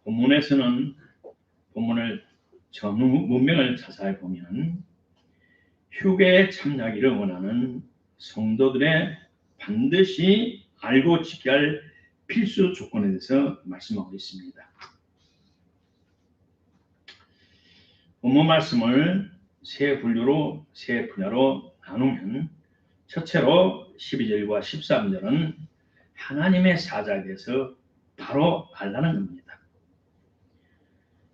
본문에서는 본문을 전후 문맥을 자세히 보면 휴게에 참여하기를 원하는 성도들의 반드시 알고 지켜야 할 필수 조건에 대해서 말씀하고 있습니다. 본문 말씀을 세 분류로, 세 분야로 나누면 첫째로 12절과 13절은 하나님의 사자에 대해서 바로 알라는 겁니다.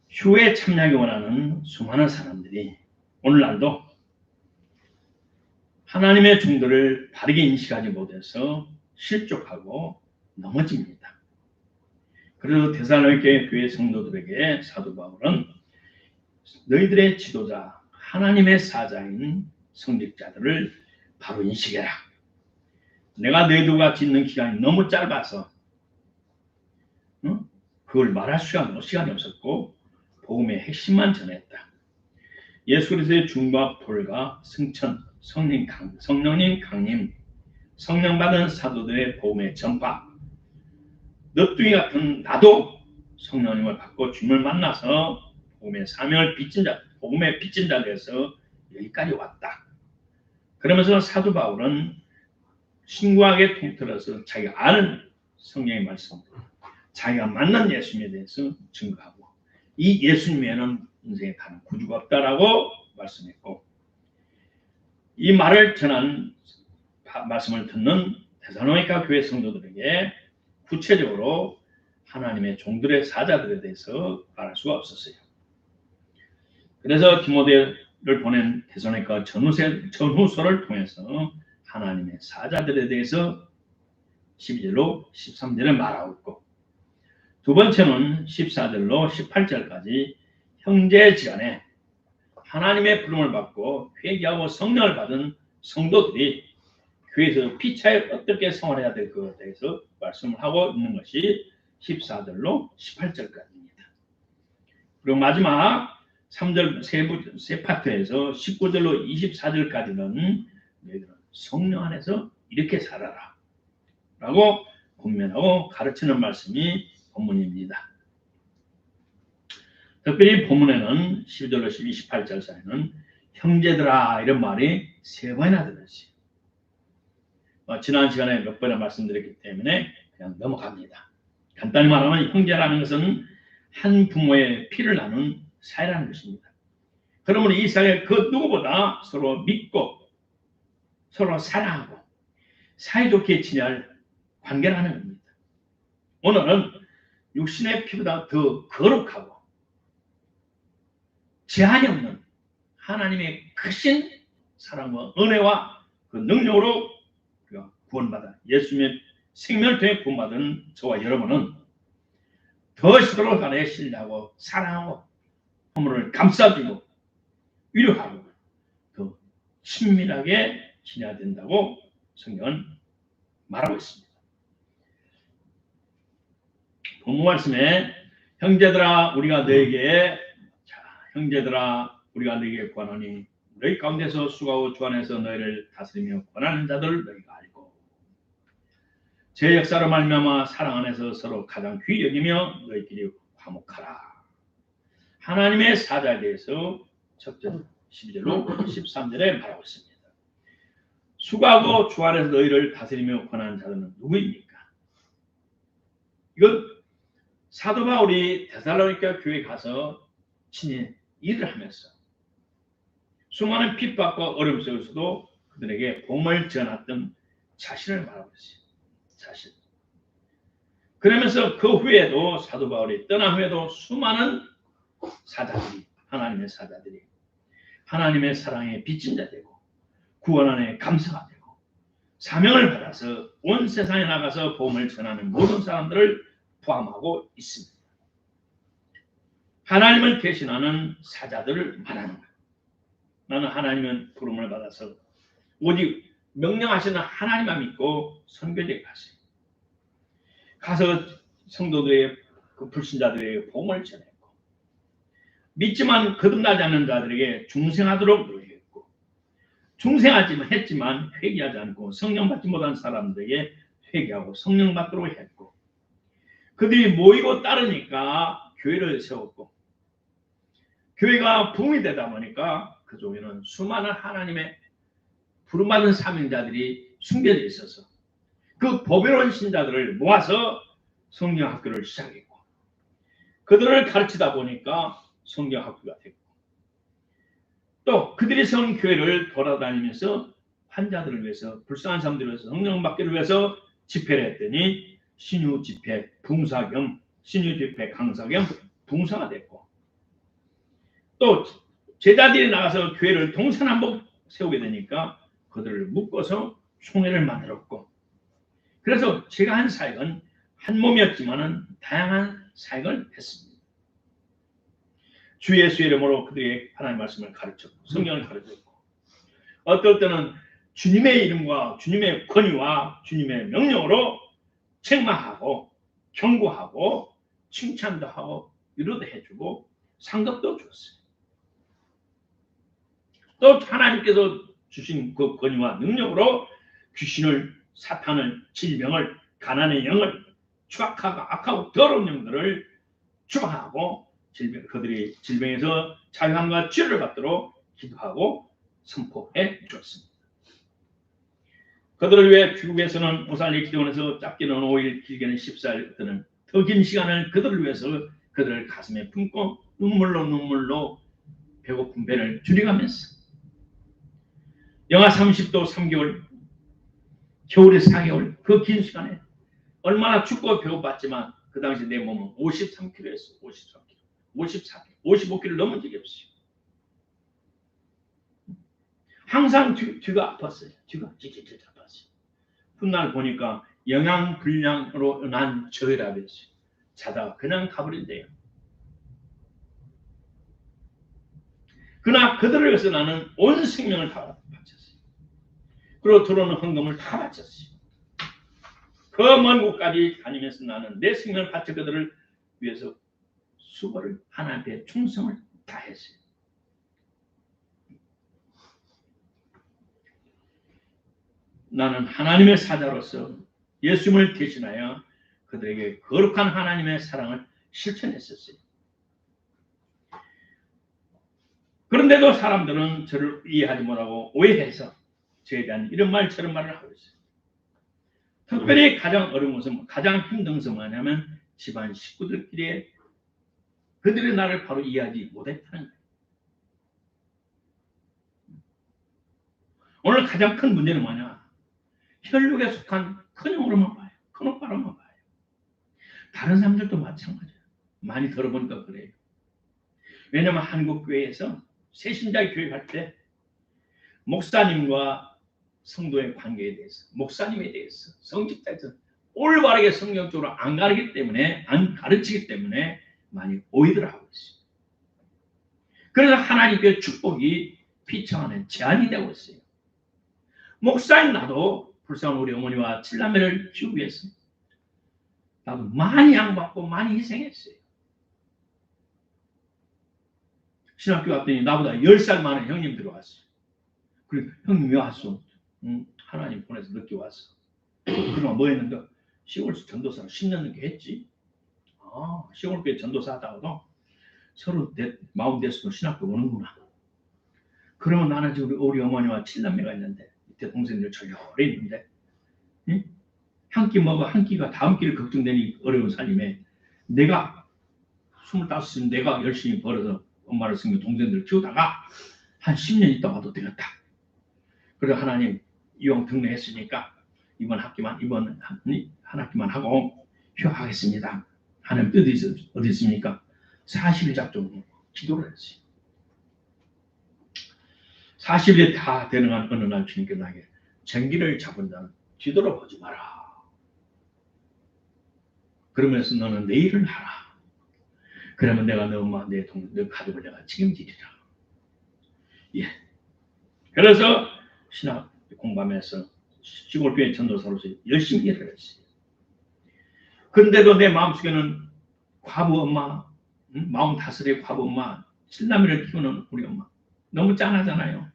휴에 참여하기 원하는 수많은 사람들이 오늘날도 하나님의 종들을 바르게 인식하지 못해서 실족하고 넘어집니다. 그래서 데살로니게 교회 성도들에게 사도 바울은 너희들의 지도자 하나님의 사자인 성직자들을 바로 인식해라. 내가 너희들과 있는 기간이 너무 짧아서 그걸 말할 시간이 없었고 복음의 핵심만 전했다. 예수 그리스도의 중과 볼과 승천, 성령님 강림, 성령 받은 사도들의 복음의 전파, 너뚱이 같은 나도 성령님을 받고 주님을 만나서 복음의 사명을 빚진 자, 복음의 빚진 자 돼서 여기까지 왔다. 그러면서 사도 바울은 신구하게 통틀어서 자기가 아는 성경의 말씀, 자기가 만난 예수님에 대해서 증거하고 이 예수님에는 인생에 다른 구주가 없다라고 말씀했고, 이 말을 전한 말씀을 듣는 데살로니가 교회 성도들에게 구체적으로 하나님의 종들의 사자들에 대해서 말할 수가 없었어요. 그래서 디모데를 보낸 데살로니가 전후서를 통해서 하나님의 사자들에 대해서 12절로 13절에 말하고 있고, 두 번째는 14절로 18절까지 형제지간에 하나님의 부름을 받고 회개하고 성령을 받은 성도들이 교회에서 피차에 어떻게 생활해야 될 것에 대해서 말씀을 하고 있는 것이 14절로 18절까지입니다. 그리고 마지막 3절 세 파트에서 19절로 24절까지는 너희들은 성령 안에서 이렇게 살아라 라고 권면하고 가르치는 말씀이 본문입니다. 특별히 본문에는 12절로 28절 사이는 형제들아 이런 말이 세 번이나 들었어요. 지난 시간에 몇 번이나 말씀드렸기 때문에 그냥 넘어갑니다. 간단히 말하면 형제라는 것은 한 부모의 피를 나눈 사이라는 것입니다. 그러면 이 사이에 그 누구보다 서로 믿고 서로 사랑하고 사이좋게 지낼 관계라는 겁니다. 오늘은 육신의 피보다 더 거룩하고 제한이 없는 하나님의 크신 사랑과 은혜와 그 능력으로 구원받아 예수님의 생명을 통해 구원받은 저와 여러분은 더 서로 간에 신뢰하고 사랑하고 허물을 감싸주고 위로하고 더 친밀하게 지내야 된다고 성경은 말하고 있습니다. 본문 말씀에 형제들아 우리가 너에게 권하니 너희 가운데서 수고하고 주 안에서 너희를 다스리며 권하는 자들을 너희가 알고 제 역사로 말미암아 사랑 안에서 서로 가장 귀히 여기며 너희끼리 화목하라. 하나님의 사자에 대해서 첫절 12절로 13절에 말하고 있습니다. 수고하고 주 안에서 너희를 다스리며 권하는 자들은 누구입니까? 이건 사도 바울이 데살로니가 교회에 가서 친히 일을 하면서 수많은 핍박과 어려움 속에서도 그들에게 복음을 전했던 자신을 말하고 있어요. 자신. 그러면서 그 후에도 사도 바울이 떠난 후에도 수많은 사자들이 하나님의 사자들이 하나님의 사랑에 빚진 자 되고 구원 안에 감사가 되고 사명을 받아서 온 세상에 나가서 복음을 전하는 모든 사람들을 포함하고 있습니다. 하나님을 대신하는 사자들을 말하는 거예요. 나는 하나님은 부름을 받아서 오직 명령하시는 하나님만 믿고 선교지에 갔어요. 가서 성도들의 그 불신자들에게 복음을 전했고 믿지만 거듭나지 않는 자들에게 중생하도록 노력했고 했지만 회개하지 않고 성령 받지 못한 사람들에게 회개하고 성령 받도록 했고 그들이 모이고 따르니까 교회를 세웠고 교회가 붐이 되다 보니까 그 속에는 수많은 하나님의 부름받은 사명자들이 숨겨져 있어서 그 보배로운 신자들을 모아서 성경학교를 시작했고 그들을 가르치다 보니까 성경학교가 됐고 또 그들이 세운 교회를 돌아다니면서 환자들을 위해서 불쌍한 사람들을 위해서 성령 받기를 위해서 집회를 했더니 신유 집회 붕사 겸 신유 집회 강사 겸 붕사가 됐고 또 제자들이 나가서 교회를 동서남북 세우게 되니까 그들을 묶어서 총회를 만들었고 그래서 제가 한 사역은 한 몸이었지만은 다양한 사역을 했습니다. 주 예수의 이름으로 그들에게 하나님의 말씀을 가르쳤고 성경을 가르쳤고 어떨 때는 주님의 이름과 주님의 권위와 주님의 명령으로 책망하고 경고하고 칭찬도 하고 위로도 해주고 상급도 줬어요. 또 하나님께서 주신 그 권위와 능력으로 귀신을 사탄을 질병을 가난의 영을 추악하고 악하고 더러운 영들을 추방하고 그들이 질병에서 자유함과 치유를 받도록 기도하고 선포해 주었습니다. 그들을 위해 미국에서는 오살리 기도원에서 짧게는 5일 길게는 14일 또는 더 긴 시간을 그들을 위해서 그들을 가슴에 품고 눈물로 배고픈 배를 줄여가면서 영하 30도 3개월 겨울에 4개월 그 긴 시간에 얼마나 춥고 배고팠지만 그 당시 내 몸은 53kg였어요. 54kg, 55kg 넘은 적이 없어요. 항상 뒤가 아팠어요. 뒤가 찌릿 아팠어요. 훗날 보니까 영양불량으로 난 저혈압이었어요. 자다가 그냥 가버린대요. 그러나 그들을 위해서 나는 온 생명을 다 바쳤어요. 그리고 들어오는 헌금을 다 바쳤어요. 그 먼 곳까지 다니면서 나는 내 생명을 바쳐 그들을 위해서 수고를 하나님께 충성을 다했어요. 나는 하나님의 사자로서 예수님을 대신하여 그들에게 거룩한 하나님의 사랑을 실천했었어요. 그런데도 사람들은 저를 이해하지 못하고 오해해서 저에 대한 이런 말 저런 말을 하고 있어요. 특별히 가장 어려운 것은 가장 힘든 것은 뭐냐면 집안 식구들끼리 그들이 나를 바로 이해하지 못했다는 거예요. 오늘 가장 큰 문제는 뭐냐? 혈육에 속한 큰형으로만 봐요. 큰오빠로만 봐요. 다른 사람들도 마찬가지예요. 많이 들어보니까 그래요. 왜냐하면 한국 교회에서 새신자 교육할 때 목사님과 성도의 관계에 대해서 목사님에 대해서 성직자에서 올바르게 성경적으로 안 가르치기 때문에 많이 오해를 하고 있어요. 그래서 하나님의 축복이 비참하는 제한이 되고 있어요. 목사인 나도 불쌍한 우리 어머니와 7남매를 키우기 위해서 나도 많이 양받고 많이 희생했어요. 신학교 갔더니 나보다 10살 많은 형님 들어왔어요. 그리고 형님 왜 왔어? 하나님 보내서 늦게 왔어. 그럼 뭐 했는데? 시골에서 전도사를 10년 넘게 했지. 시골교회 전도사 하다가도 서로 마음 됐어도 신학교 오는구나. 그러면 나는 지금 우리 어머니와 7남매가 있는데 밑에 동생들 절절히 있는데 한 끼 먹어 한 끼가 다음 끼를 걱정되니 어려운 살림에 내가 25살 내가 열심히 벌어서 엄마를 섬겨 동생들을 키우다가 한 10년 있다 와도 되겠다. 그래서 하나님 이왕 등록했으니까 이번 한 학기만 하고 휴학하겠습니다. 하나님 뜻이 어디 있습니까? 40일 작정 기도를 했어요. 40일이 다 되는 어느 날 주님께 나에게 전기를 잡은 자는 뒤돌아보지 마라. 그러면서 너는 내 일을 하라. 그러면 내가 너 엄마, 내 가족을 내가 책임지리라. 예. 그래서 신학 공부하면서 시골교회 전도사로서 열심히 일을 했어요. 그런데도 내 마음속에는 과부 엄마, 45의 과부 엄마, 7남매를 키우는 우리 엄마 너무 짠하잖아요.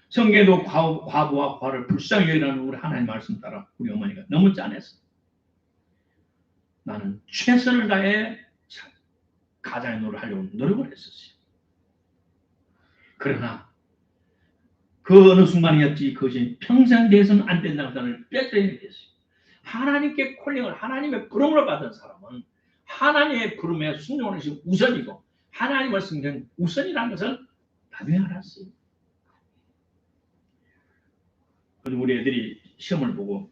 성경에도 과부와 과를 불쌍히 여기라는 우리 하나님 말씀 따라 우리 어머니가 너무 짠했어. 나는 최선을 다해 가장의 노릇을 하려고 노력을 했었어요. 그러나 그 어느 순간이었지 그것이 평생 돼서는 안 된다는 것을 뼈저리게 됐어요. 하나님께 콜링을 하나님의 부름을 받은 사람은 하나님의 부름에 순종하는 것이 우선이고 하나님을 섬기는 우선이라는 것을 나중에 알았어요. 우리 애들이 시험을 보고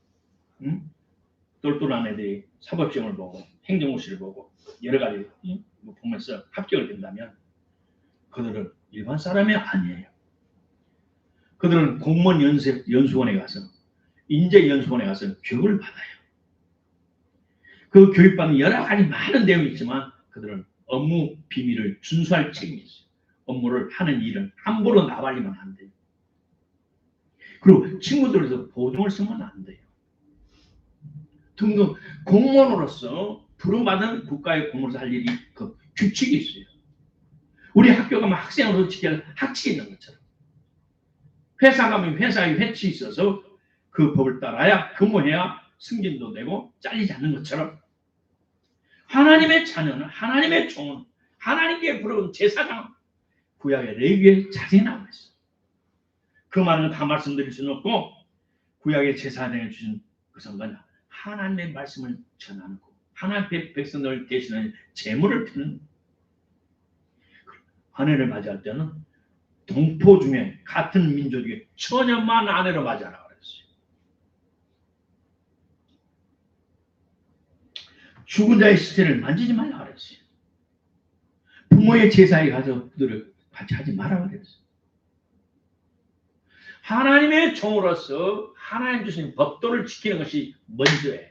똘똘한 애들이 사법시험을 보고 행정고시를 보고 여러 가지 보면서 합격을 된다면 그들은 일반 사람이 아니에요. 그들은 공무원 연수원에 가서 인재연수원에 가서 교육을 받아요. 그 교육받는 여러 가지 많은 내용이 있지만 그들은 업무 비밀을 준수할 책임이 있어요. 업무를 하는 일은 함부로 나발리면 안 돼요. 그리고 친구들에서 보증을 쓰면 안 돼요. 등등 공무원으로서 부름받은 국가의 공무원으로서 할 일이 그 규칙이 있어요. 우리 학교 가면 학생으로서 지켜야 할 학칙이 있는 것처럼 회사 가면 회사의 회칙이 있어서 그 법을 따라야 근무해야 승진도 되고 잘리지 않는 것처럼 하나님의 자녀는 하나님의 종은 하나님께 부르는 제사장 구약의 레위기에 자세히 나와 있어요. 그 말은 다 말씀드릴 수는 없고 구약의 제사장에 주신 그 상관 하나님의 말씀을 전하는 거 하나님의 백성을 대신하는 제물을 드는 아내를 맞이할 때는 동포 중에 같은 민족 중에 천연만 아내로 맞이하라 그랬어요. 죽은 자의 시체를 만지지 말라 그랬어요. 부모의 제사에 가서 그들을 같이 하지 말라 그랬어요. 하나님의 종으로서 하나님 주신 법도를 지키는 것이 먼저예요.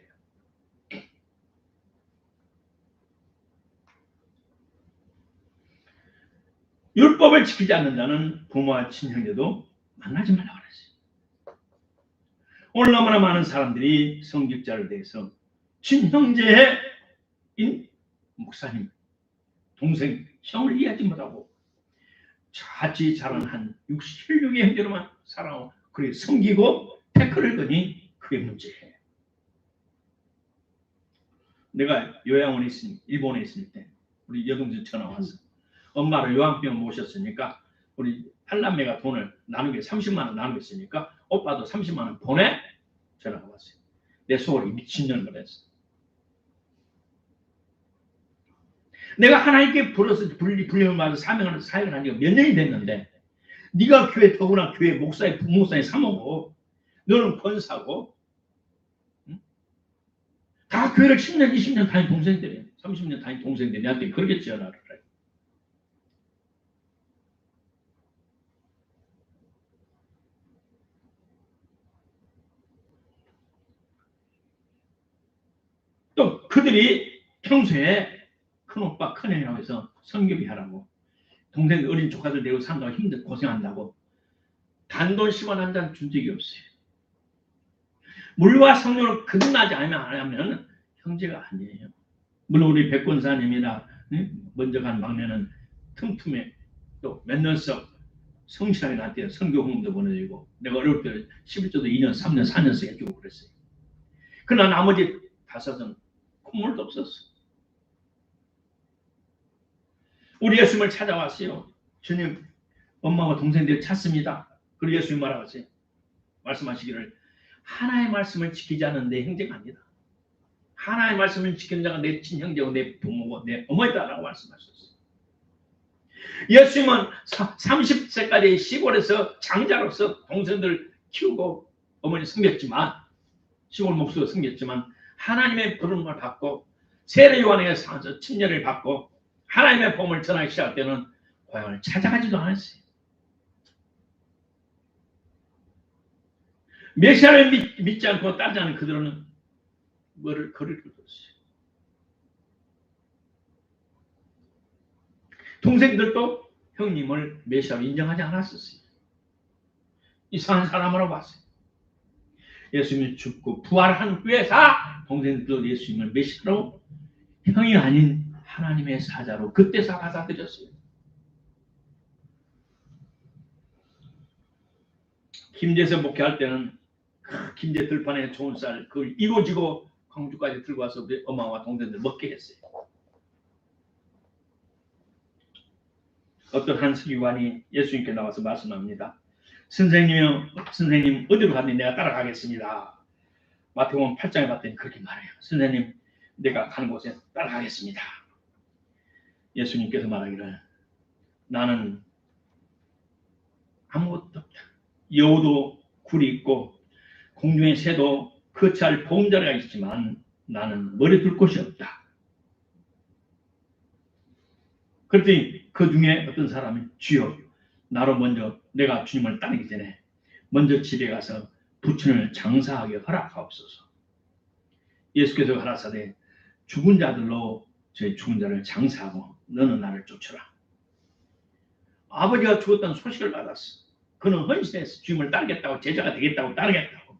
율법을 지키지 않는 자는 부모와 친형제도 만나지 말라고 그랬어요. 오늘 너무나 많은 사람들이 성직자를 대해서 친형제인 목사님, 동생, 형을 이해하지 못하고 자칫 자란 한 66의 형제로만 살아오고 그렇게 섬기고 태클을 거니 그게 문제예요. 내가 요양원에 있으니 일본에 있을 때 우리 여동생 전화 왔어. 엄마를 요양병원 모셨으니까 우리 팔남매가 돈을 나누게 30만 원 나누겠으니까 오빠도 30만 원 보내? 전화가 왔어요. 내 속으로 미친년을 했어. 내가 하나님께 불러서 불림을 받아 사역을 한 지가 몇 년이 됐는데 네가 교회 더구나 교회 목사의 부목사의 사모고 너는 권사고 다 교회를 10년 20년 다닌 동생들이에요. 30년 다닌 동생들이 나한테 그렇게 전화를 해요. 또 그들이 평소에 큰오빠 큰형이라고 해서 성교비 하라고 동생 어린 조카들 데리고 산다고 힘들 고생한다고 단돈 10원 한 잔 준 적이 없어요. 물과 성령을 거듭나지 않으면 형제가 아니에요. 물론 우리 백권사님이나 먼저 간 막내는 틈틈에 또 몇 년씩 성실하게 나한테 선교훈련도 보내주고 내가 어려울 때 11조도 2년 3년 4년씩 해주고 그랬어요. 그러나 나머지 5은 콧물도 없었어. 우리 예수님을 찾아왔어요. 주님 엄마와 동생들 찾습니다. 그리고 예수님 말하세요. 말씀하시기를 하나의 말씀을 지키지 않는 내 형제가 아니다. 하나의 말씀을 지키는 자가 내 친형제고 내 부모고 내 어머니다라고 말씀하셨어요. 예수님은 30세까지 시골에서 장자로서 동생들 키우고 어머니 섬겼지만 시골 목수로 섬겼지만 하나님의 부름을 받고 세례 요한에게 상서 침례를 받고 하나님의 복음을 전하기 시작할 때는 고향을 찾아가지도 않았어요. 메시아를 믿지 않고 따르지 않은 그들은 뭐를 거리를 뒀어요. 동생들도 형님을 메시아로 인정하지 않았었어요. 이상한 사람으로 봤어요. 예수님이 죽고 부활한 후에 다 동생들도 예수님을 메시아로 형이 아닌 하나님의 사자로 그때서 받아들였어요. 김제에서 목회할 때는 김제 들판에 좋은 쌀 그걸 이고지고 광주까지 들고 와서 우리 엄마와 동생들 먹게 했어요. 어떤 한 서기관이 예수님께 나와서 말씀합니다. 선생님 어디로 갔니? 내가 따라가겠습니다. 마태복음 8장에 봤더니 그렇게 말해요. 선생님, 내가 가는 곳에 따라가겠습니다. 예수님께서 말하기를 나는 아무것도 없다. 여우도 굴이 있고 공중의 새도 거처할 보금자리가 있지만 나는 머리 둘 곳이 없다. 그랬더니 그 중에 어떤 사람이 주여 나로 먼저 내가 주님을 따르기 전에 먼저 집에 가서 부친을 장사하게 허락하옵소서. 예수께서 가라사대 죽은 자들로 저희 죽은 자를 장사하고 너는 나를 쫓으라. 아버지가 죽었다는 소식을 받았어. 그는 헌신해서 주님을 따르겠다고 제자가 되겠다고 따르겠다고.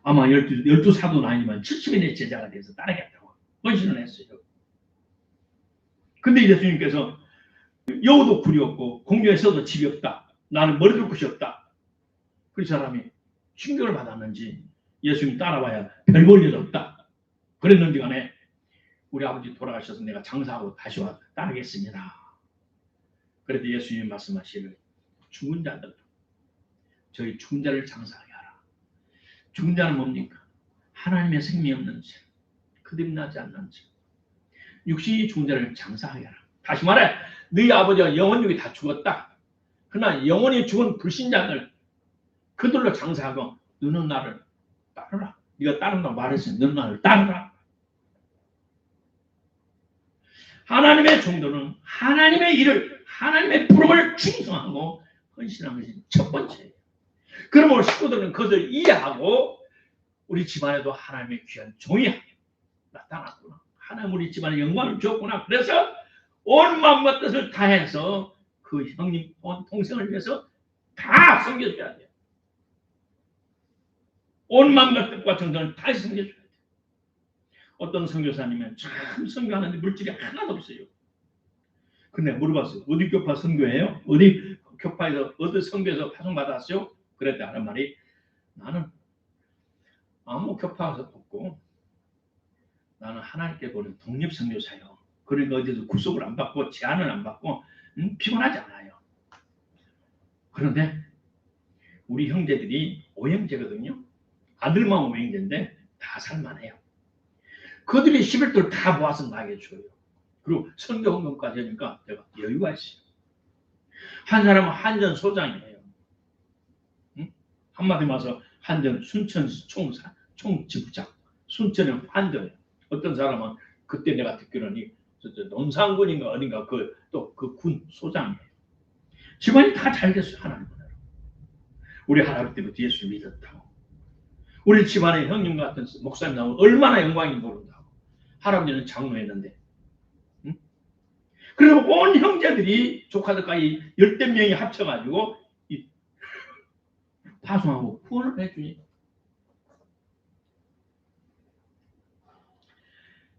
아마 12 사도는 아니지만 70인의 제자가 돼서 따르겠다고 헌신을 했어요. 근데 예수님께서 여우도 굴이 없고 공중에서도 집이 없다. 나는 머리 둘 곳이 없다. 그 사람이 충격을 받았는지 예수님 따라와야 별 볼 일 없다. 그랬는지 간에 우리 아버지 돌아가셔서 내가 장사하고 다시 와 따르겠습니다. 그래도 예수님이 말씀하시기를 죽은 자들 저희 죽은 자를 장사하게 하라. 죽은 자는 뭡니까? 하나님의 생명이 없는지 거듭나지 않는지 육신이 죽은 자를 장사하게 하라. 다시 말해 너희 아버지와 영혼육이 다 죽었다. 그러나 영혼이 죽은 불신자들 그들로 장사하고 너는 나를 따르라. 네가 따른다고 말했으니 너는 나를 따르라. 하나님의 종도는 하나님의 일을 하나님의 부름을 충성하고 헌신하는 것이 첫 번째예요. 그러므로 식구들은 그것을 이해하고 우리 집안에도 하나님의 귀한 종이 나타났구나. 하나님 우리 집안에 영광을 주었구나. 그래서 온 마음과 뜻을 다해서 그 형님 동생을 위해서 다 섬겨줘야 돼요. 온 마음과 뜻과 정성을 다 섬겨줘야 돼요. 어떤 선교사님은 참 선교하는데 물질이 하나도 없어요. 근데 물어봤어요. 어디 교파 선교해요? 어디 교파에서 어디 선교에서 파송받았어요? 그랬다 하는 말이 나는 아무 교파에서 없고 나는 하나님께 보는 독립선교사요. 그러니까 어디서 구속을 안 받고 제한을 안 받고 피곤하지 않아요. 그런데 우리 형제들이 오형제거든요. 아들만 오형제인데 다 살만해요. 그들이 11돌 다 모아서 나에게 줘요. 그리고 선교 헌금까지 하니까 내가 여유가 있어요. 한 사람은 한전 소장이에요. 응? 한마디 말해서 한전 순천 총지부장. 순천은 한전이에요. 어떤 사람은 그때 내가 듣기로는 논산군인가 어딘가 또 그 군 소장이에요. 집안이 다 잘 됐어요. 하나님 은혜로. 우리 할아버지 때부터 예수를 믿었다고. 우리 집안에 형님 같은 목사님 나오면 얼마나 영광인지 모른다고. 할아버지는 장로했는데. 응? 그래서 온 형제들이 조카들까지 10대 명이 합쳐가지고 파송하고 후원을 해주니.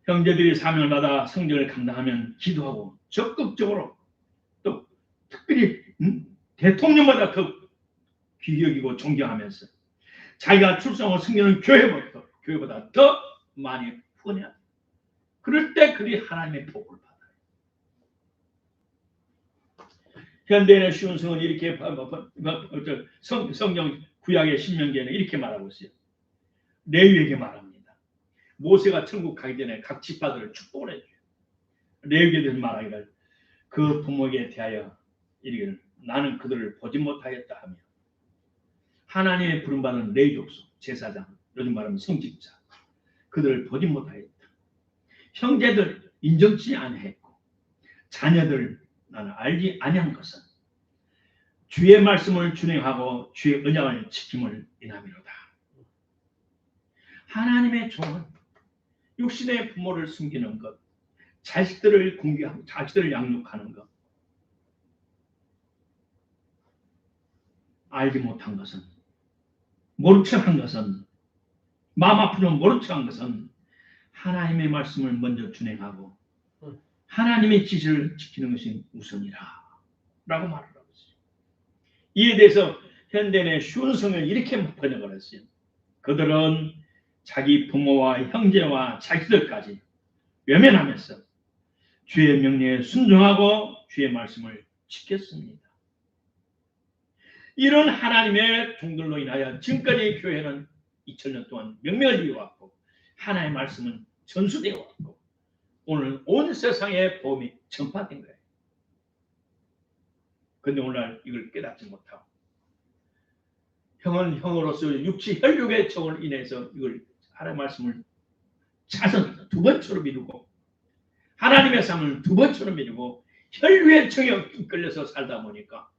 형제들이 사명을 받아 성전을 감당하면 기도하고 적극적으로 또 특별히 대통령마다 더 귀히 여기고 존경하면서 자기가 출석한 성전은 교회보다 더 많이 후원해야 돼. 그럴 때 그들이 하나님의 복을 받아요. 현대인의 쉬운 성은 이렇게 성경 구약의 신명기에는 이렇게 말하고 있어요. 레위에게 말합니다. 모세가 천국 가기 전에 각 지파들을 축복을 해줘요. 레위기에 대해서 말하기를 그 부모에게 대하여 이르기를 나는 그들을 보지 못하였다 하며 하나님의 부름받은 레위 족속 제사장 요즘 말하면 성직자 그들을 보지 못하였다. 형제들 인정치 아니했고 자녀들 나는 알지 아니한 것은 주의 말씀을 준행하고 주의 언약을 지킴을 인함이로다. 하나님의 종은 육신의 부모를 숨기는 것, 자식들을 공개하고 자식들을 양육하는 것, 알지 못한 것은 모른 척한 것은 마음 아프면 모른 척한 것은 하나님의 말씀을 먼저 준행하고 하나님의 지시를 지키는 것이 우선이라 라고 말을 하고 있어요. 이에 대해서 현대인의 쉬운 성을 이렇게 번역을 했어요. 그들은 자기 부모와 형제와 자식들까지 외면하면서 주의 명령에 순종하고 주의 말씀을 지켰습니다. 이런 하나님의 종들로 인하여 지금까지 교회는 2000년 동안 명명을 이어왔고 하나님의 말씀은 전수되어 왔고 오늘 온 세상에 복음이 전파된 거예요. 그런데 오늘날 이걸 깨닫지 못하고 형은 형으로서 육치 혈육의 정을 인해서 이걸 하나님의 말씀을 차선 두 번째로 미루고 하나님의 삶을 두 번째로 미루고 혈육의 정에 이끌려서 살다 보니까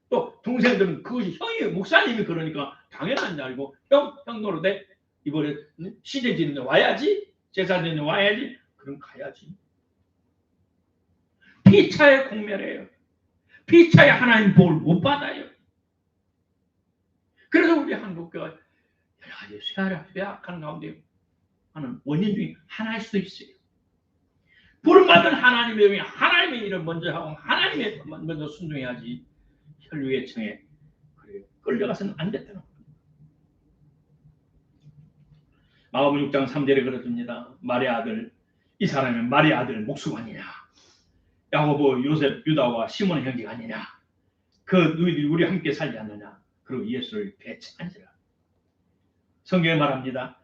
또 동생들은 그것이 형이 목사님이 그러니까 당연한 줄 알고 형 노릇에 이번에 시대 지는데 와야지 제사 지는데 와야지 그럼 가야지. 피차의 공멸이에요. 피차의 하나님 복을 못 받아요. 그래서 우리 한국교회가 여러 가지 쇠약한 가운데 하는 원인 중에 하나일 수도 있어요. 부름받은 하나님의 명에 하나님의 일을 먼저 하고 하나님의 먼저 순종해야지 혈육의 청에 끌려가서는 안 됐다는 겁니다. 마가복음 6장 3절에 그렇습니다. 마리아 아들 이 사람이 마리아 아들 목수가 아니냐 야고보 요셉 유다와 시몬의 형제가 아니냐 그 너희들이 우리 함께 살지 않느냐 그리고 예수를 배척한지라. 성경에 말합니다.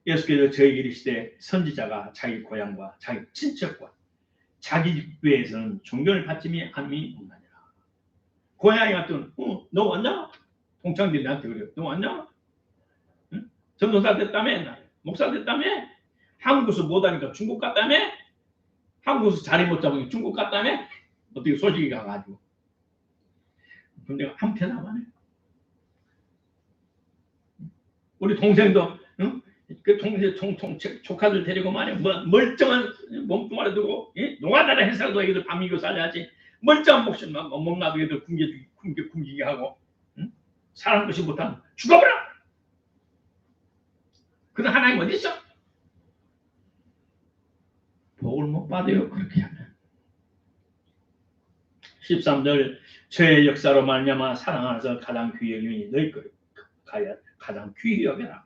예수께서 저에게 이르시되 선지자가 자기 고향과 자기 친척과 자기 교회에서는 존경을 받지 않음이 없느니라. 고향에 갔더니 너 왔냐? 동창들이 나한테 그래요. 너 왔냐? 응? 전도사 됐다며? 목사 됐다며? 한국에서 못하니까 중국 갔다며? 한국에서 자리 못 잡으니까 중국 갔다며? 어떻게 소식이 가가지고 근데 한편 남아네. 우리 동생도 응? 그 동생 조카들 데리고 말이야 멀쩡한 몸뚱아리 두고 노가다라 해서도 애들 밥 먹여 살려야지 멀쩡한 목숨만 멍나도 애들 굶기게 하고 응? 사람 것이 못하면 죽어버려. 그런 하나님 어디 있어? 복을 못 받아요 그렇게 하면. 13절 죄의 역사로 말미암아 사랑하면서 가장 귀히 여기니 너희 가장 귀히 여겨라.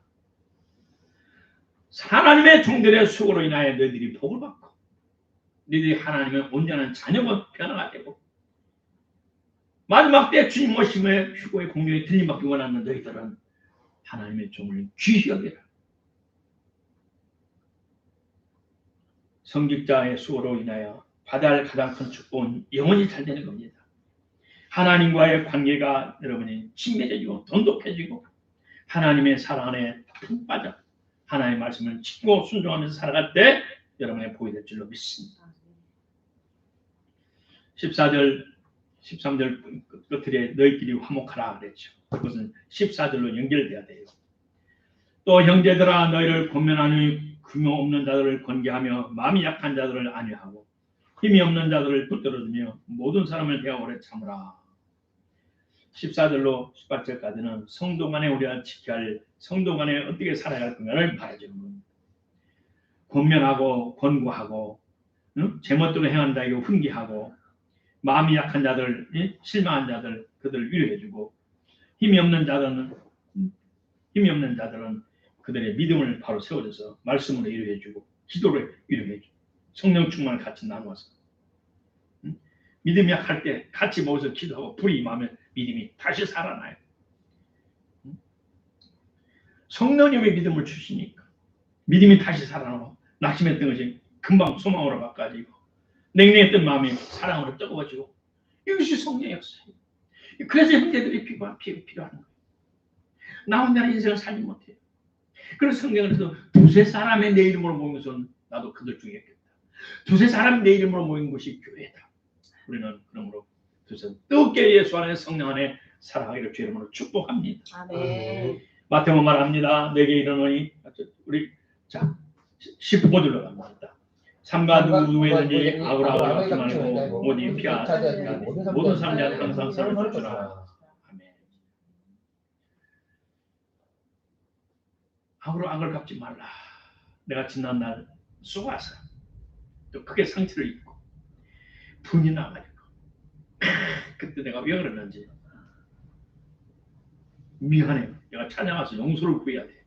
하나님의 종들의 수고로 인하여 너희들이 복을 받고 너희들이 하나님의 온전한 자녀가 변화가 되고 마지막 때 주님 오심의 휴고의 공명에 들림받기 원하는 너희들은 하나님의 종을 귀히 여겨라. 성직자의 수고로 인하여 받아야 할 가장 큰 축복은 영원히 잘 되는 겁니다. 하나님과의 관계가 여러분이 친밀해지고 돈독해지고 하나님의 사랑 안에 푹 빠져 하나님의 말씀을 지키고 순종하면서 살아갈 때 여러분의 복이 될 줄로 믿습니다. 14절 13절 끝에 너희끼리 화목하라 그랬죠. 그것은 14절로 연결돼야 돼요. 또 형제들아 너희를 권면하니 금요 없는 자들을 권계하며 마음이 약한 자들을 안위하고 힘이 없는 자들을 붙들어주며 모든 사람을 대하오래 참으라. 14절로 18절까지는 성도 간에 우리가 지켜야 할 성도 간에 어떻게 살아야 할 건가를 말해주는 겁니다. 권면하고 권고하고 제멋대로 행하는 자에게 훈계하고 마음이 약한 자들 실망한 자들 그들을 위로해주고 힘이 없는 자들은 그들의 믿음을 바로 세워줘서 말씀으로 위로해주고 기도로 위로해주고 성령 충만을 같이 나누어서 믿음이 약할 때 같이 모여서 기도하고 불이 임하면 믿음이 다시 살아나요. 성령님의 믿음을 주시니까 믿음이 다시 살아나고 낙심했던 것이 금방 소망으로 바꿔지고 냉랭했던 마음이 사랑으로 뜨거워지고 이것이 성령의 역사예요. 그래서 형제들이 필요한 거예요. 나 혼자는 인생을 살지 못해요. 그래서 성경에서 두세 사람의 내 이름으로 모인 것은 나도 그들 중에 있겠다. 두세 사람이 내 이름으로 모인 것이 교회다. 우리는 그러므로 뜨겁게 예수 안에 성령 안에 살아가기를 주 이름으로 축복합니다. 아멘. 마태복음 말합니다. 내게 이르노니 우리 자 15절로 갑니다. 삼가 누구에든지 악으로 갚지 말고 모든 피하 모든 사람들한테 항상 선을 주라. 아멘. 악으로 악을 갚지 말라. 내가 지난 날 쏘아서 또 크게 상처를 입고 분이 나가지고 그때 내가 왜 그러는지 미안해. 내가 찾아가서 용서를 구해야 돼.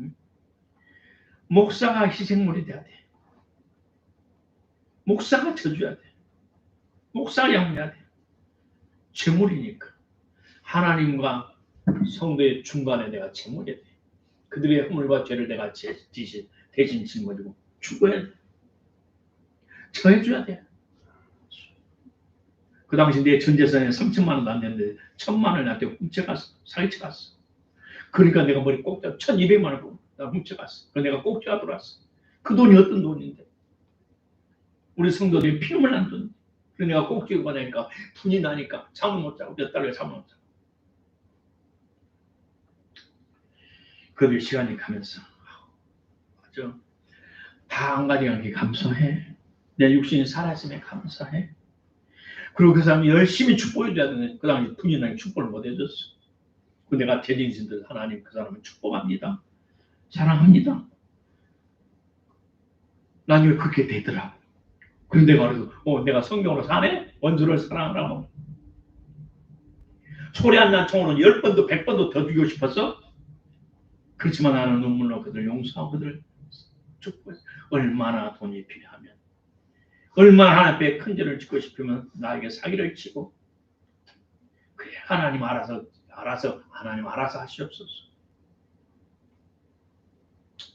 응? 목사가 희생물이 돼야 돼. 목사가 져줘야 돼. 목사 양해야 돼. 제물이니까. 하나님과 성도의 중간에 내가 제물이 돼. 그들의 허물과 죄를 내가 대신 짊어지고 죽어야 돼. 처해줘야 돼. 그 당시 내 전 재산에 3천만 원도 안 됐는데 1,000만 원을 나한테 훔쳐갔어. 사기쳐갔어. 그러니까 내가 머리 꼭지가 1,200만 원 훔쳐갔어. 그래서 내가 꼭지가 들어왔어. 그 돈이 어떤 돈인데? 우리 성도들이 피눈물 난 돈. 그래서 내가 꼭지가 가니까 분이 나니까 잠을 못 자고 몇 달을 잠을 못 자고. 그 시간이 가면서 맞아. 다 한 가지 한 게 감사해. 내 육신이 살아있음에 감사해. 그리고 그 사람이 열심히 축복해줘야 되는데 그 당시 분이 나게 축복을 못 해줬어. 그 내가 대리인들 하나님 그 사람을 축복합니다. 사랑합니다. 나중에 그렇게 되더라. 그래서 내가 그래서 내가 성경으로 사네? 원수를 사랑하라고. 소리 안 난 총으로 10번도 100번도 더 죽이고 싶었어? 그렇지만 나는 눈물로 그들 용서하고 그들 축복해. 얼마나 돈이 필요하면 얼마나 하나님 앞에 큰 죄를 짓고 싶으면 나에게 사기를 치고 그래 하나님 알아서 하나님 알아서 하시옵소서.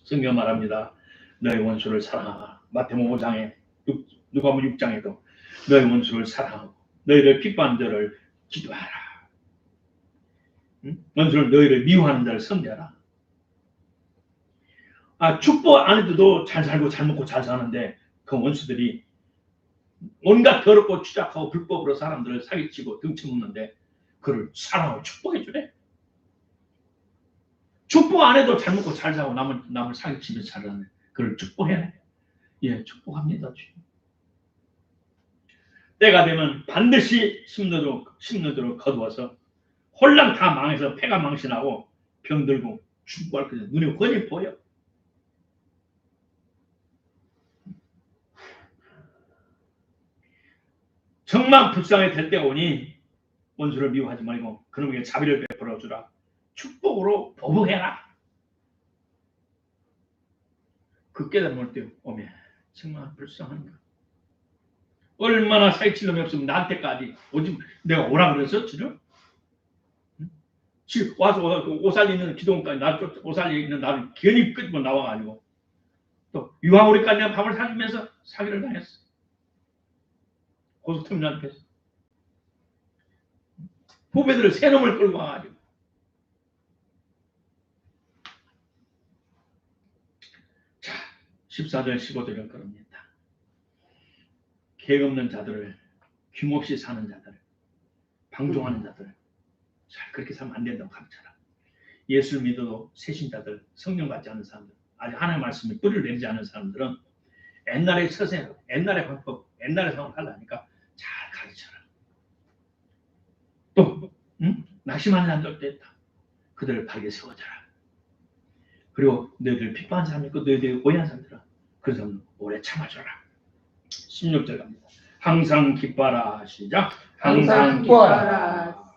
성경 말합니다. 너희 원수를 사랑하라. 마태복음 5장에 누가복음 6장에도 너희 원수를 사랑하고 너희를 핍박하는 자를 기도하라. 원수를 너희를 미워하는 자를 섬겨라. 축복 안 해도 잘 살고 잘 먹고 잘 사는데 그 원수들이 온갖 더럽고 추잡하고 불법으로 사람들을 사기치고 등쳐먹는데 그를 사랑하고 축복해 주래. 축복 안 해도 잘 먹고 잘 사고 남을 사기치며 잘하는 그를 축복해. 예, 축복합니다. 주님. 때가 되면 반드시 심노도로 거두어서 홀랑 다 망해서 폐가 망신하고 병들고 죽고 할 것이 눈에 훤히 보여. 정말 불쌍히 될 때가 오니 원수를 미워하지 말고 그놈에게 자비를 베풀어 주라. 축복으로 보복해라. 그 깨달음을 때 오면 정말 불쌍한가. 얼마나 사기칠 놈이 없으면 나한테까지 오지 내가 오라 그래서 지금 와서 오살리 있는 기도원까지 오살리 있는 나를 괜히 끄집어 나와가지고 또 유황오리까지 내가 밥을 사주면서 사기를 당했어. 고속터미널 앞에서 후배들을 새 놈을 끌고 와가지고 자 14절 15절은 그럽니다. 계획 없는 자들을 힘없이 사는 자들을 방종하는 자들을 잘 그렇게 살면 안 된다고 가르쳐라. 예수를 믿어도 새신자들 성령 받지 않은 사람들 아직 하나님의 말씀에 뿌리를 내리지 않은 사람들은 옛날의 처세 옛날의 방법 옛날의 상황을 하려니까 잘 가르쳐라. 또 낙심하는 사람들도 있다. 그들을 바르게 세워줘라. 그리고 너희들 핍박한 사람 있고 너희들 오해한 사람들은 그 사람은 오래 참아줘라. 16절 갑니다. 항상 기뻐하라. 시작. 항상 기뻐하라.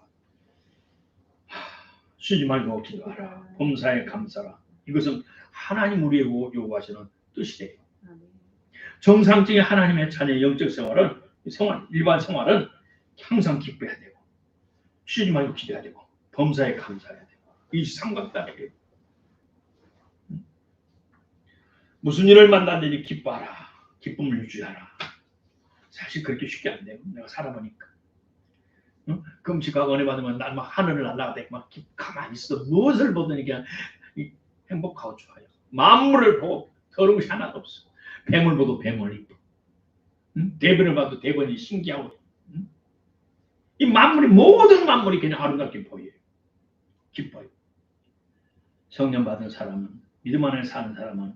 쉬지 말고 기도하라. 범사에 감사라. 이것은 하나님 우리에게 요구하시는 뜻이래요. 정상적인 하나님의 자녀의 영적 생활은 일반 생활은 항상 기뻐해야 되고 쉬지 말고 기도해야 되고 범사에 감사해야 되고 이 삼각단이에요. 무슨 일을 만나든지 기뻐하라. 기쁨을 유지하라. 사실 그렇게 쉽게 안 돼요. 내가 살아보니까. 금식하고 은혜 받으면 난 막 하늘을 날아가다 막 가만히 있어. 무엇을 보더니 그냥 행복하고 좋아요. 만물을 보고 더러운 것이 하나도 없어. 뱀을 보도 뱀을 이뻐. 대변을 봐도 대변이 신기하고. 이 만물이 모든 만물이 그냥 아름답게 보여요. 기뻐요. 성령 받은 사람은 믿음 안에 사는 사람은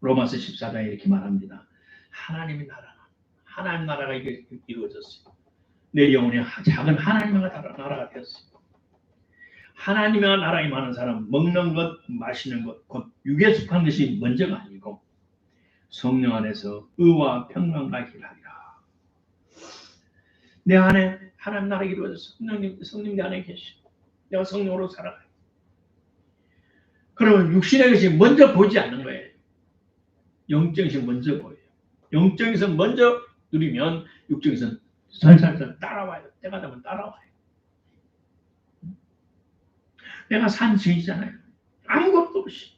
로마서 14장에 이렇게 말합니다. 하나님의 나라가 이루어졌어요. 내 영혼이 작은 하나님의 나라가 되었어요. 하나님의 나라에 많은 사람 먹는 것, 마시는 것, 곧 육에 속한 것이 먼저가 아니고 성령 안에서 의와 평강과 희락이라. 내 안에 하나님 나라가 이루어졌어. 성령 내 안에 계시고 내가 성령으로 살아가요. 그러면 육신의 것이 먼저 보지 않는 거예요. 영적인 것이 먼저 보여요. 영적인 것은 먼저 누리면 육적인 것은 살살살 따라와요. 때가 되면 따라와요. 내가 산 증이잖아요. 아무것도 없이.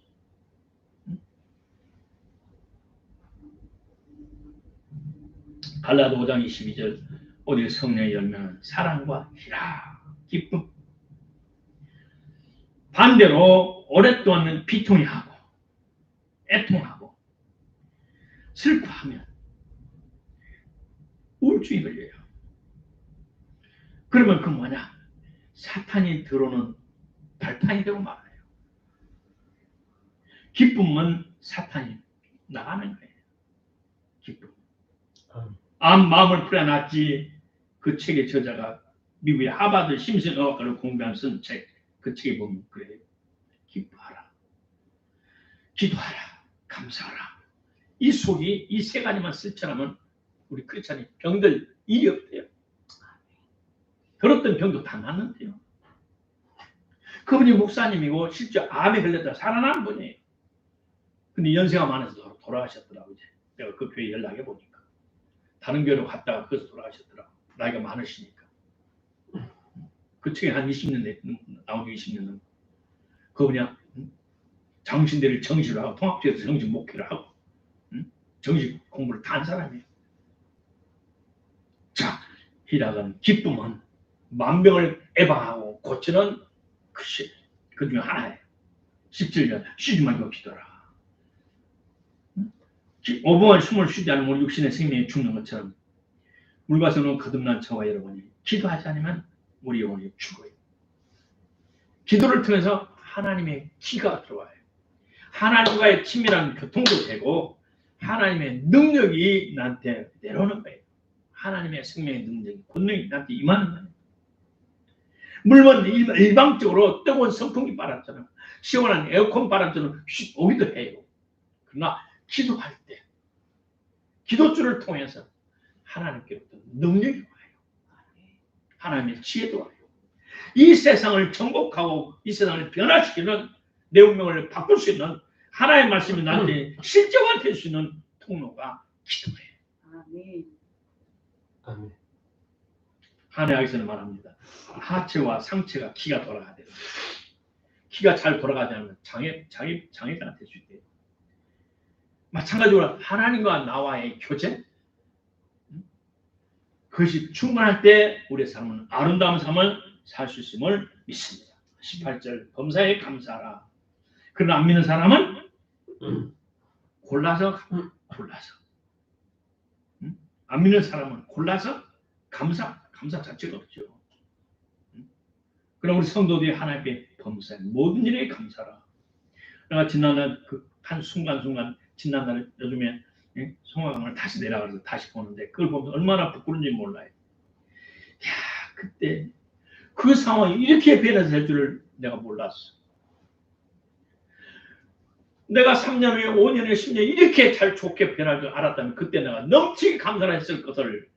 갈라디 5장 22절 오직 성령의 열매는 사랑과 희락, 기쁨. 반대로 오랫동안 비통이 하고 애통하고 슬퍼하면 우울증이 걸려요. 그러면 그 뭐냐? 사탄이 들어오는 발판이 되고 말아요. 기쁨은 사탄이 나가는 거예요. 기쁨. 마음을 풀어놨지. 그 책의 저자가 미국의 하버드 심신의학과를 공부한 쓴 책, 그 책에 보면 그래요. 기뻐하라, 기도하라, 감사하라. 이 속이 이 세 가지만 실천하면 우리 크리스찬이 병들 일이 없대요. 들었던 병도 다 낫는데요. 그분이 목사님이고 실제 암에 걸렸다 살아난 분이에요. 근데 연세가 많아서 돌아가셨더라고요. 내가 그 교회 연락해 보니까 다른 교회로 갔다가 거기서 돌아가셨더라고요. 나이가 많으시니까. 그 책에 한 20년 나오고 20년 넘고 그분이 장신대를 정시로 하고 통합지에서 정시 목회를 하고 정시 공부를 다 한 사람이에요. 자, 희락은 기쁨은 만병을 예방하고 고치는 그 중에 하나예요. 17절 쉬지 말고 기도하라. 5분간 숨을 쉬지 않으면 우리 육신의 생명이 죽는 것처럼 물과서는 거듭난 저와 여러분이 기도하지 않으면 우리 영혼이 죽어요. 기도를 통해서 하나님의 기가 들어와요. 하나님과의 친밀한 교통도 되고 하나님의 능력이 나한테 내려오는 거예요. 하나님의 생명의 능력이 권능이 나한테 임하는 거예요. 물론 일방적으로 뜨거운 선풍기 바람처럼 시원한 에어컨 바람처럼 오기도 해요. 그러나 기도할 때 기도줄을 통해서 하나님께로부터 능력이 와요. 하나님의 지혜도 와요. 이 세상을 정복하고 이 세상을 변화시키는 내 운명을 바꿀 수 있는 하나님의 말씀이 나한테 실제화될 수 있는 통로가 기도예요. 아멘. 아멘. 한의학에서는 말합니다. 하체와 상체가 기가 돌아가야 돼요. 기가 잘 돌아가지 않으면 장애가 될 수 있대요. 마찬가지로 하나님과 나와의 교제, 그것이 충분할 때 우리의 삶은 아름다운 삶을 살 수 있음을 믿습니다. 18절 범사에 감사하라. 그러나 안 믿는 사람은 골라서 안 믿는 사람은 골라서 감사 자체가 없죠. 그럼 우리 성도들이 하나님께 범사에 모든 일에 감사라. 내가 지난날 그 한 순간순간 지난날 요즘에 송화강을 다시 내려가서 다시 보는데 그걸 보면 얼마나 부끄러운지 몰라요. 야, 그때 그 상황이 이렇게 변해서 될 줄을 내가 몰랐어. 내가 3년 후에 5년 후에 10년 이렇게 잘 좋게 변할 줄 알았다면 그때 내가 넘치게 감사를 했을 것을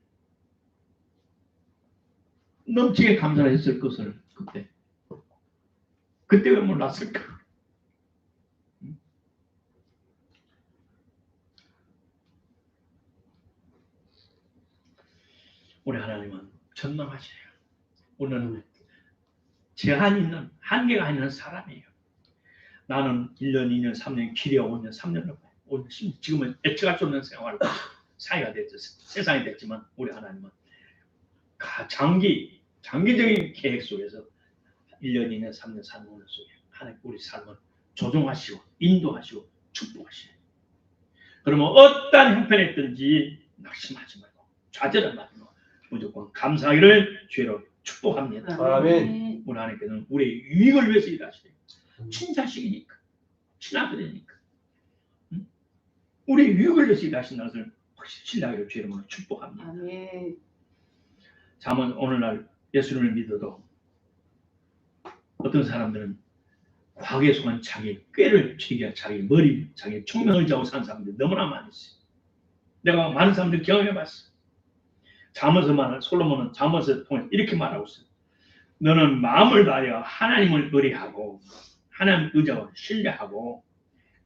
그때 왜 몰랐을까? 우리 하나님은 전망하셔요. 우리는 제한이 있는 한계가 있는 사람이에요. 나는 1년, 2년, 3년, 길이야 5년, 3년을 봐요. 지금은 예측할 수 없는 생활을 사회가 됐죠. 세상이 됐지만 우리 하나님은 장기적인 계획 속에서 1년, 2년, 3년, 4년 속에 하나님 우리 삶을 조종하시고 인도하시고 축복하시고 그러면 어떠한 형편에 있든지 낙심하지 말고 좌절하지 말고 무조건 감사하기를 주로 축복합니다. 아멘. 우리 하나님께서는 우리의 유익을 위해서 일하시래요. 친자식이니까 친아들이니까 우리의 유익을 위해서 일하신다는 것을 확실히 신뢰하기를 주로 축복합니다. 아멘. 잠은 오늘날 예수님을 믿어도 어떤 사람들은 과거에 속한 자기 꾀를 즐겨 자기 머리, 자기 총명을 자고 사는 사람들이 너무나 많이 있어요. 내가 많은 사람들 경험해봤어. 솔로몬은 잠언을 통해 이렇게 말하고 있어요. 너는 마음을 다하여 하나님을 의뢰하고 하나님 의지하고 신뢰하고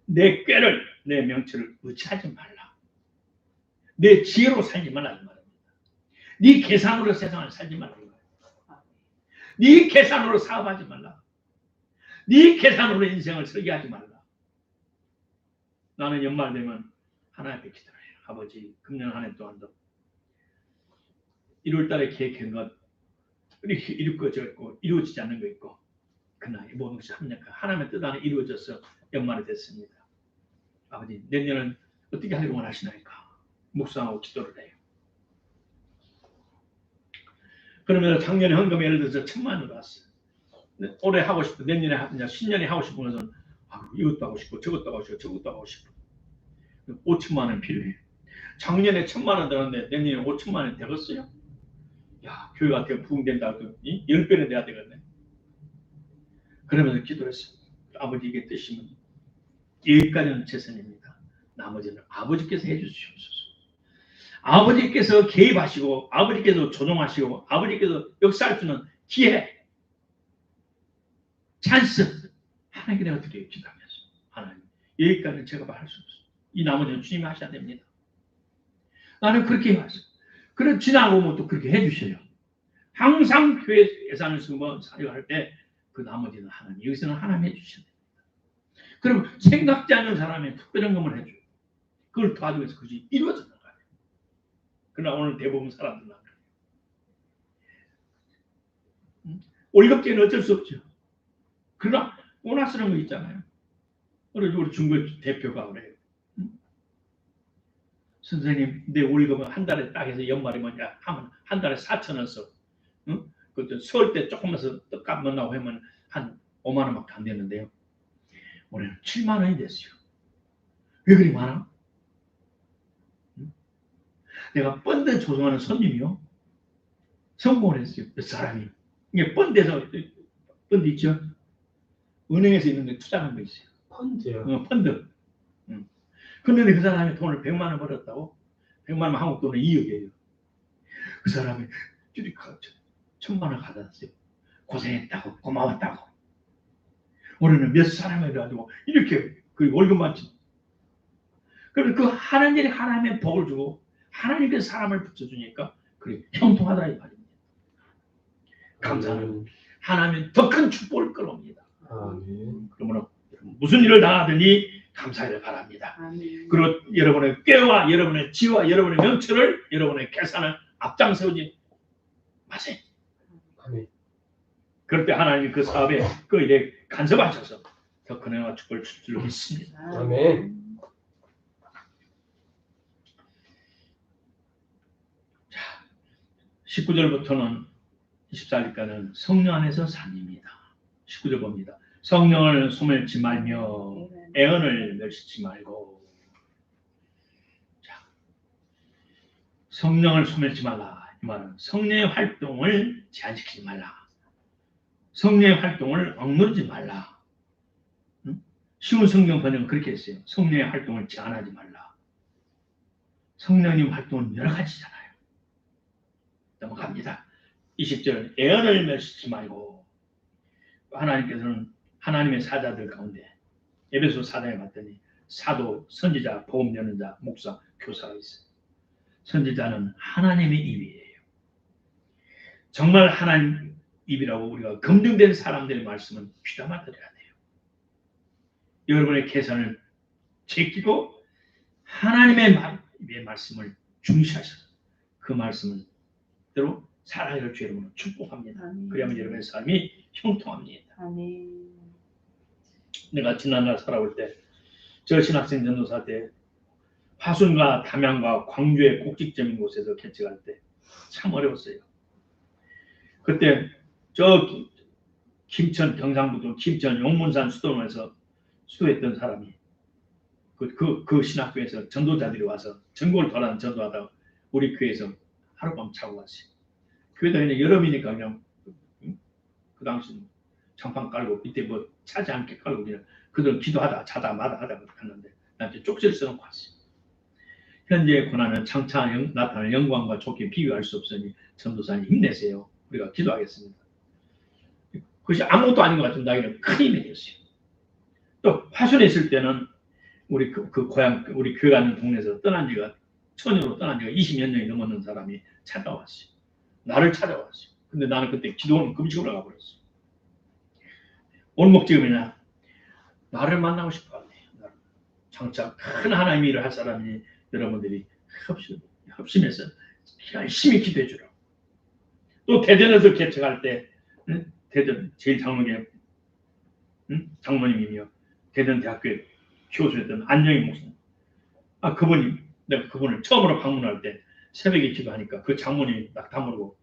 내 꾀를 내 명철을 의지하지 말라. 내 지혜로 살지 말라 이 말입니다. 네 계산으로 세상을 살지 말라. 네 계산으로 사업하지 말라. 네 계산으로 인생을 설계하지 말라. 나는 연말 되면 하나님 앞에 기도해요. 아버지, 금년 한 해 동안도 1월 달에 계획한 것 이렇게 이루어져 있고 이루어지지 않는 거 있고 그러나 이 모든 것이 합력하고 하나님의 뜻 안에 이루어져서 연말이 됐습니다. 아버지, 내년은 어떻게 하기를 원하시나이까? 묵상하고 기도를 해요. 그러면 작년에 헌금이 예를 들어서 1,000만 원 왔어요. 올해 하고 싶고 내년에 이제 신년에 하고 싶은 것은 이것도 하고 싶고 저것도 하고 싶고 저것도 하고 싶고 5천만 원 필요해요. 작년에 1,000만 원 들었는데 내년에 5천만 원 되겠어요? 야, 교회가 부흥된다고 10배는 돼야 되겠네. 그러면서 기도를 했어요. 아버지, 이게 뜻이면 여기까지는 최선입니다. 나머지는 아버지께서 해주시옵소서. 아버지께서 개입하시고 아버지께서 조종하시고 아버지께서 역사할 수 있는 기회, 찬스 하나님께 내가 드려요. 기도하면서 하나님, 여기까지는 제가 할 수 없어요. 이 나머지는 주님이 하셔야 됩니다. 나는 그렇게 해왔어요. 그래 지나고 보면 또 그렇게 해주셔요. 항상 교회 예산을 쓰고 사역할 때 그 나머지는 하나님, 여기서는 하나님 해주셔야 됩니다. 그럼 생각지 않는 사람의 특별한 것을 해줘요. 그걸 도와주기 위해서 그것이 이루어지는 거예요. 그러나 오늘 대부분 사람들은 안 그래요. 월급제는 어쩔 수 없죠. 그러나 원하시는 거 있잖아요. 우리 중국 대표가 그래요. 선생님, 내 월급은 한 달에 딱 해서 연말에 뭐냐 하면 한 달에 4,000원 써. 그 서울 때 조금만서 떡값 만나고 하면 한 5만 원밖에 안 되는데요. 올해는 7만 원이 됐어요. 왜 그리 많아? 내가 펀드 조성하는 손님이요. 성공을 했어요. 그 사람이. 이게 펀드에서 펀드 있죠? 은행에서 있는 데 투자하는 거 있어요. 펀드요? 펀드. 그런데 그 사람이 돈을 100만 원 벌었다고? 100만 원 한국 돈은 2억이에요. 그 사람이 1,000만 원 받았어요. 고생했다고, 고마웠다고. 올해는 몇 사람을 가지고 이렇게 그 월급 받지. 그래서 그 하는 일이 하나님의 복을 주고 하나님께서 사람을 붙여주니까 그래 형통하다 이 말입니다. 감사는 하나님은 더 큰 축복을 끌어옵니다. 그러므로 무슨 일을 당하더니 감사하기를 바랍니다. 그리고 여러분의 꾀와 여러분의 지와 여러분의 명철을 여러분의 계산을 앞장세우지 마세요. 그럴 때 하나님이 그 사업에 그 일에 간섭하셔서 더 큰 은혜와 축복을 줄 줄 믿습니다. 아멘. 자, 19절부터는 24절까지는 성령 안에서 산입니다. 19절 봅니다. 성령을 소멸치 말며 애언을 멸시치 말고. 자, 성령을 소멸치 말라. 이 말은 성령의 활동을 제한시키지 말라. 성령의 활동을 억누르지 말라. 쉬운 성경 번역은 그렇게 했어요. 성령의 활동을 제한하지 말라. 성령님 활동은 여러 가지잖아요. 넘어갑니다. 20절 애언을 멸시치 말고. 하나님께서는 하나님의 사자들 가운데 에베소 4장에 봤더니 사도, 선지자, 복음 여는 자, 목사, 교사가 있어요. 선지자는 하나님의 입이에요. 정말 하나님 입이라고 우리가 검증된 사람들의 말씀은 귀담아 들어야 돼요. 여러분의 계산을 제끼고 하나님의 말씀을 중시하셔서 그 말씀대로 살아갈 주 여러분을 축복합니다. 그러면 여러분의 삶이 형통합니다. 내가 지난날 살아올 때 저 신학생 전도사 때 화순과 담양과 광주의 꼭지점인 곳에서 개척할 때 참 어려웠어요. 그때 저 김천 경상북도 김천 용문산 수도원에서 수도했던 사람이 그 신학교에서 전도자들이 와서 전국을 돌아다니는 전도하다가 우리 교회에서 하룻밤 자고 갔어요. 교회도 그냥 여름이니까 그냥 그 당시 장판 깔고 밑에 뭐 차지 않게 깔고 그냥 그들 기도하다 자다 마다 하다 갔는데 나한테 쪽지를 써놓고 왔어요. 현재의 고난은 장차 나타날 영광과 좋게 비교할 수 없으니 전도사님 힘내세요. 우리가 기도하겠습니다. 그것이 아무것도 아닌 것 같은 나에게는 큰 힘이 되었어요. 또 화순에 있을 때는 우리 그 고향 우리 교회 가는 동네에서 떠난 지가 처녀로 떠난 지가 20몇 년이 넘었는 사람이 찾아왔어요. 나를 찾아왔어요. 근데 나는 그때 기도원 금식으로 가버렸어요. 올목지금이나 나를 만나고 싶어. 장차 큰 하나님의 일을 할 사람이 여러분들이 협심해서 열심히 기도해 주라고. 또 대전에서 개척할 때 대전 제일 장로계 장모님이며 대전대학교에 교수였던 안영희 목사님. 그분이 내가 그분을 처음으로 방문할 때 새벽에 기도하니까 그 장모님이 낙타물고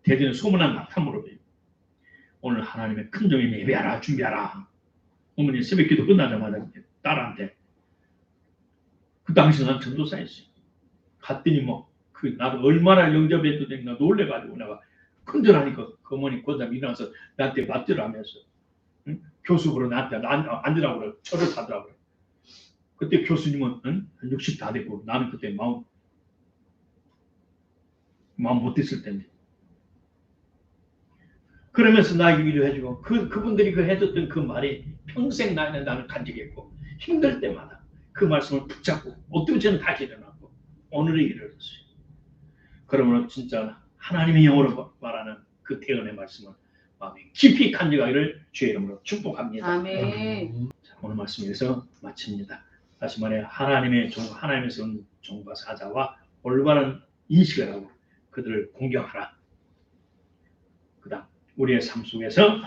대전에 소문난 낙타물고 오늘 하나님의 큰 종이 예배하라 준비하라. 어머니 새벽 기도 끝나자마자 딸한테 그 당시 난 전도사였어요. 갔더니 나도 얼마나 영접해도 된가 놀래가지고 내가 큰절하니까 그 어머니 곧장 일어나서 나한테 맞들하면서 교수부로 나한테 앉으라고 그래. 철을 타더라고요. 그때 교수님은 60 다 됐고 나는 그때 마음 못했을 텐데. 그러면서 나에게 위로해주고 그분들이 해줬던 그 말이 평생 나는 간직했고 힘들 때마다 그 말씀을 붙잡고 어떻게 저는 다시 일어났고 오늘의 일을 했어요. 그러므로 진짜 하나님의 영어로 말하는 그 태연의 말씀을 마음에 깊이 간직하기를 주의 이름으로 축복합니다. 아멘. 자, 오늘 말씀 여기서 마칩니다. 다시 말해 하나님에서 온 종과 사자와 올바른 인식을 하고 그들을 공경하라. 그다음 우리의 삶 속에서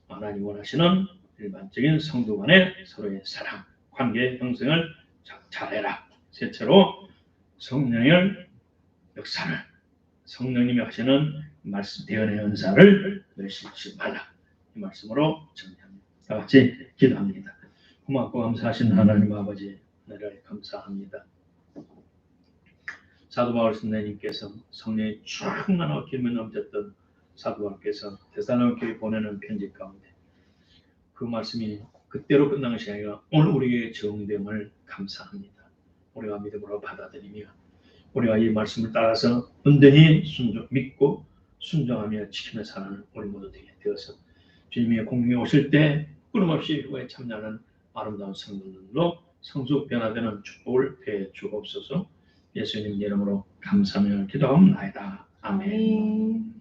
하나님 원하시는 일반적인 성도 간의 서로의 사랑, 관계 형성을 잘해라. 셋째로 성령의 역사를 성령님이 하시는 말씀 대언의 은사를 멸시하지 말라. 이 말씀으로 정리합니다. 다 같이 기도합니다. 고맙고 감사하신 하나님 아버지 나를 감사합니다. 사도 바울 선생님께서 성령의 충만하고 기름이 넘쳤던 사도 바울께서 데살로니가에 보내는 편지 가운데 그 말씀이 그때로 끝난 것이 아니라 오늘 우리에게 적용됨을 감사합니다. 우리가 믿음으로 받아들이며 우리가 이 말씀을 따라서 온전히 믿고 순종하며 지키며 사는 우리 모두 되게 되어서 주님의 공중에 오실 때 끊임없이 후에 참여하는 아름다운 성도들로 성숙 변화되는 축복을 되 주옵소서. 예수님 이름으로 감사하며 기도하옵나이다. 아멘.